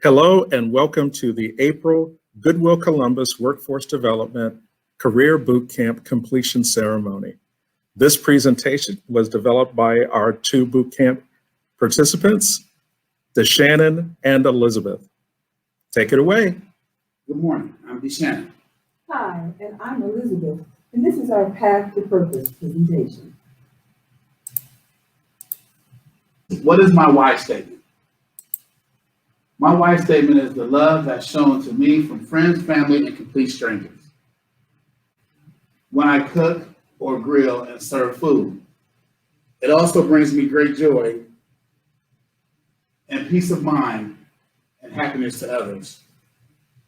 Hello and welcome to the April Goodwill Columbus Workforce Development Career Bootcamp Completion Ceremony. This presentation was developed by our two bootcamp participants, DeShannon and Elizabeth. Take it away. Good morning, I'm DeShannon. Hi, and I'm Elizabeth, and this is our Path to Purpose presentation. What is my why statement? My why statement is the love that's shown to me from friends, family, and complete strangers. When I cook or grill and serve food, it also brings me great joy and peace of mind and happiness to others.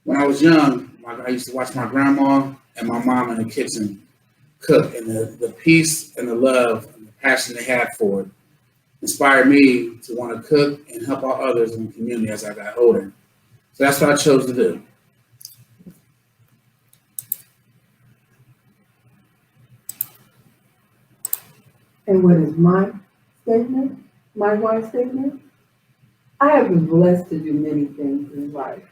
When I was young, I used to watch my grandma and my mom in the kitchen cook, and the peace and the love and the passion they had for it inspired me to want to cook and help out others in the community as I got older. So that's what I chose to do. And what is my statement, my why statement? I have been blessed to do many things in life.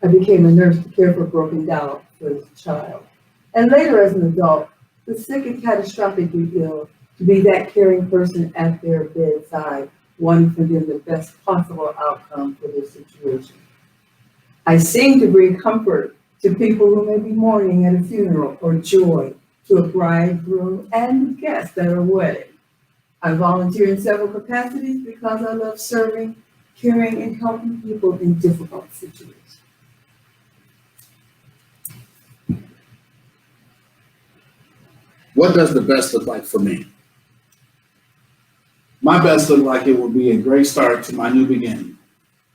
I became a nurse to care for broken down as a child. And later as an adult, was sick and catastrophically ill, to be that caring person at their bedside, wanting for them the best possible outcome for their situation. I sing to bring comfort to people who may be mourning at a funeral, or joy to a bridegroom and guests at a wedding. I volunteer in several capacities because I love serving, caring, and helping people in difficult situations. What does the best look like for me? My best look like it will be a great start to my new beginning,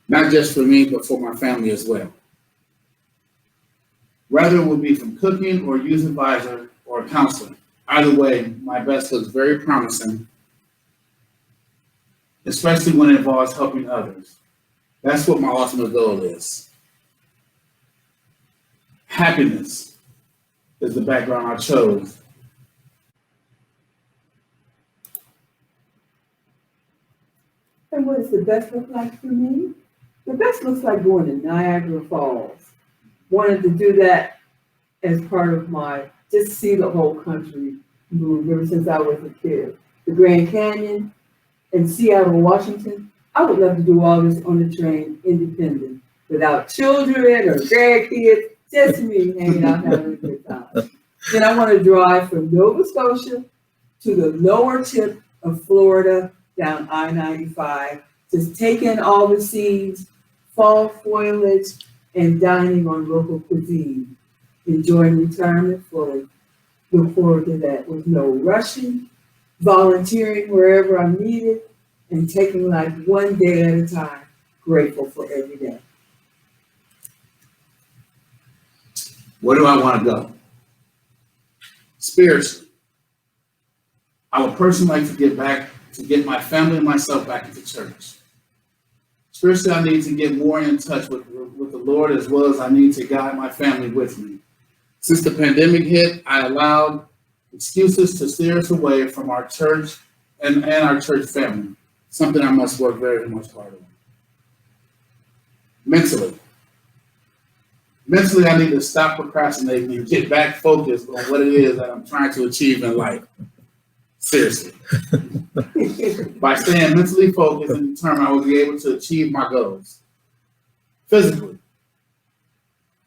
not just for me, but for my family as well. Whether it will be from cooking or youth advisor or a counselor, either way, my best looks very promising, especially when it involves helping others. That's what my ultimate goal is. Happiness is the background I chose. And what does the best look like for me? The best looks like going to Niagara Falls. Wanted to do that as part of my just see the whole country move ever since I was a kid. The Grand Canyon in Seattle, Washington. I would love to do all this on the train independent, without children or grandkids, just me hanging out having a good time. Then I want to drive from Nova Scotia to the lower tip of Florida, down I-95, just taking all the scenes, fall foliage, and dining on local cuisine, enjoying retirement fully. Look forward to that with no rushing, volunteering wherever I'm needed, and taking life one day at a time, grateful for every day. Where do I want to go? Spiritually, I would personally like to get my family and myself back into church. Spiritually, I need to get more in touch with the Lord, as well as I need to guide my family with me. Since the pandemic hit, I allowed excuses to steer us away from our church and our church family, something I must work very much harder on. Mentally, I need to stop procrastinating and get back focused on what it is that I'm trying to achieve in life. Seriously. By staying mentally focused and determined, I will be able to achieve my goals. Physically,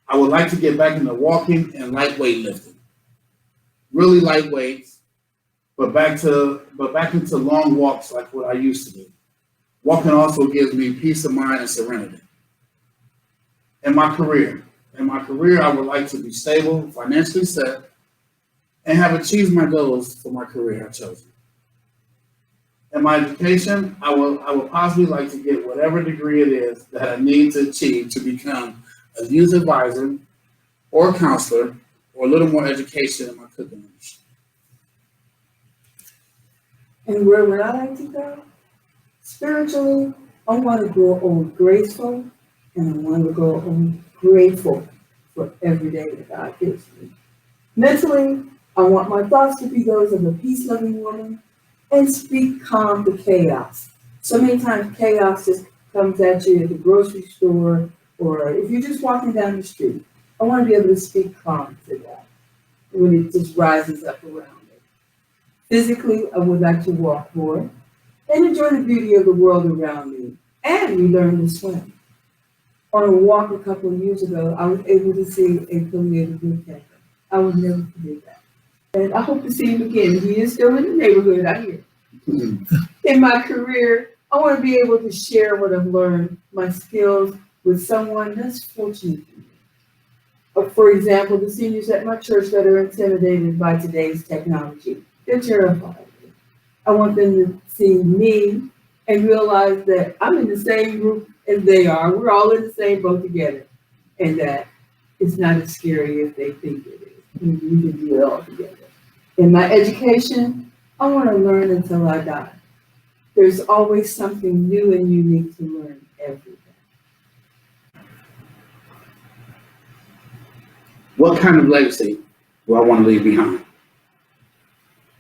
I would like to get back into walking and light weightlifting. Really light weights, but back into long walks like what I used to do. Walking also gives me peace of mind and serenity. In my career, I would like to be stable, financially set, and have achieved my goals for my career I've chosen. In my education, I would possibly like to get whatever degree it is that I need to achieve to become a youth advisor or counselor, or a little more education in my cooking industry. And where would I like to go? Spiritually, I want to grow old graceful, and I want to grow old grateful for every day that God gives me. Mentally, I want my thoughts to be those of a peace-loving woman and speak calm to chaos. So many times chaos just comes at you at the grocery store or if you're just walking down the street, I want to be able to speak calm to that when it just rises up around it. Physically, I would like to walk more and enjoy the beauty of the world around me, and relearn to swim. On a walk a couple of years ago, I was able to see a affiliated woodpecker. I will never forget that. And I hope to see him again. He is still in the neighborhood, I hear. In my career, I want to be able to share what I've learned, my skills, with someone less fortunate than me. For example, the seniors at my church that are intimidated by today's technology. They're terrified. I want them to see me and realize that I'm in the same group as they are. We're all in the same boat together. And that it's not as scary as they think it is. We can do it all together. In my education, I want to learn until I die. There's always something new and unique to learn every day. What kind of legacy do I want to leave behind?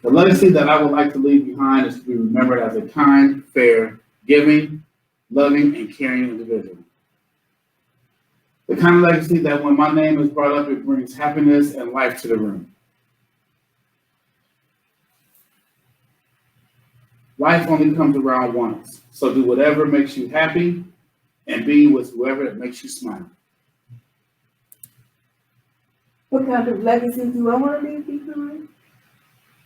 The legacy that I would like to leave behind is to be remembered as a kind, fair, giving, loving, and caring individual. The kind of legacy that when my name is brought up, it brings happiness and life to the room. Life only comes around once, so do whatever makes you happy and be with whoever makes you smile. What kind of legacy do I want to leave behind?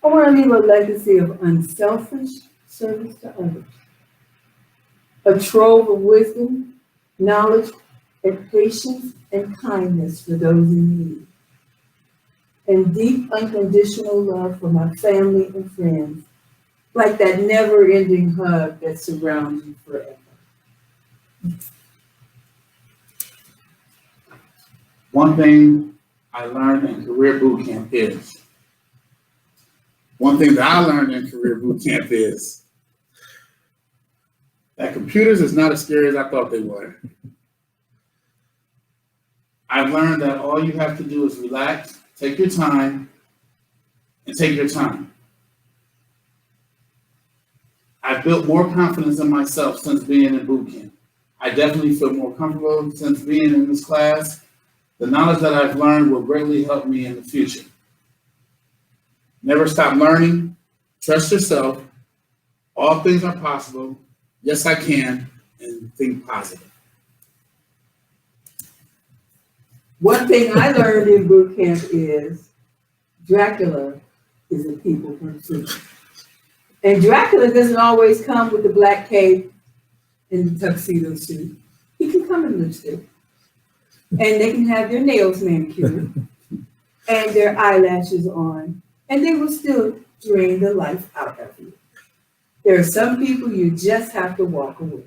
I want to leave a legacy of unselfish service to others. A trove of wisdom, knowledge, and patience and kindness for those in need. And deep unconditional love for my family and friends, like that never-ending hug that surrounds you forever. One thing I learned in career boot camp is that computers is not as scary as I thought they were. I've learned that all you have to do is relax, take your time, and take your time. I've built more confidence in myself since being in boot camp. I definitely feel more comfortable since being in this class. The knowledge that I've learned will greatly help me in the future. Never stop learning, trust yourself, all things are possible, yes I can, and think positive. One thing I learned in boot camp is Dracula is a people person. And Dracula doesn't always come with the black cape and the tuxedo suit. He can come in lipstick. And they can have their nails manicured and their eyelashes on, and they will still drain the life out of you. There are some people you just have to walk away.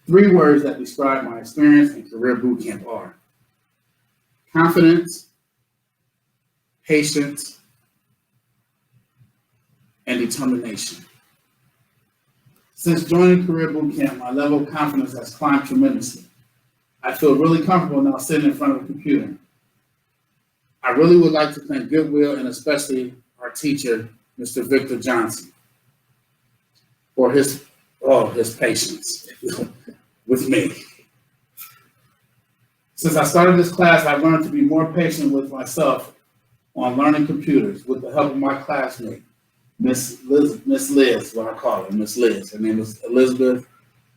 Three words that describe my experience in career boot camp are confidence, patience, and determination. Since joining career boot camp, my level of confidence has climbed tremendously. I feel really comfortable now sitting in front of a computer. I really would like to thank Goodwill and especially our teacher, Mr. Victor Johnson, for his patience with me. Since I started this class, I've learned to be more patient with myself on learning computers with the help of my classmate, Miss Liz, what I call her, Miss Liz. Her name is Elizabeth,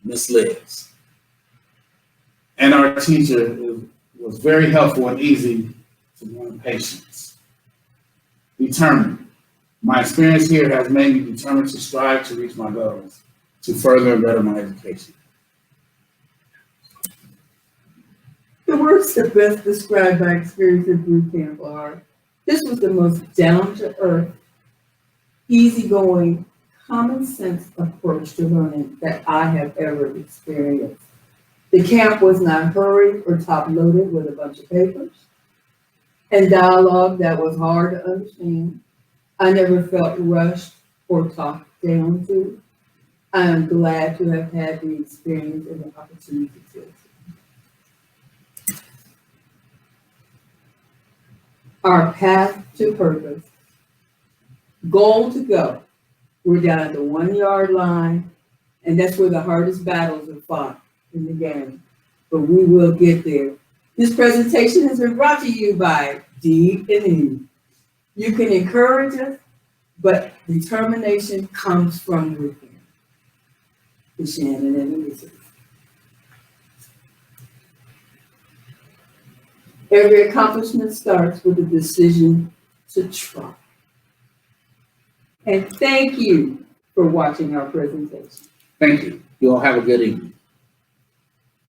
Miss Liz. And our teacher was very helpful and easy to learn patience. Determined. My experience here has made me determined to strive to reach my goals, to further and better my education. The words that best describe my experience in boot camp are, this was the most down-to-earth, easygoing, common sense approach to learning that I have ever experienced. The camp was not hurried or top-loaded with a bunch of papers and dialogue that was hard to understand. I never felt rushed or talked down to. I am glad to have had the experience and the opportunity to. Our path to purpose. Goal to go. We're down at the 1 yard line, and that's where the hardest battles are fought in the game. But we will get there. This presentation has been brought to you by D&E. You can encourage us, but determination comes from within. To Shannon and Elizabeth. Every accomplishment starts with a decision to try. And thank you for watching our presentation. Thank you. You all have a good evening.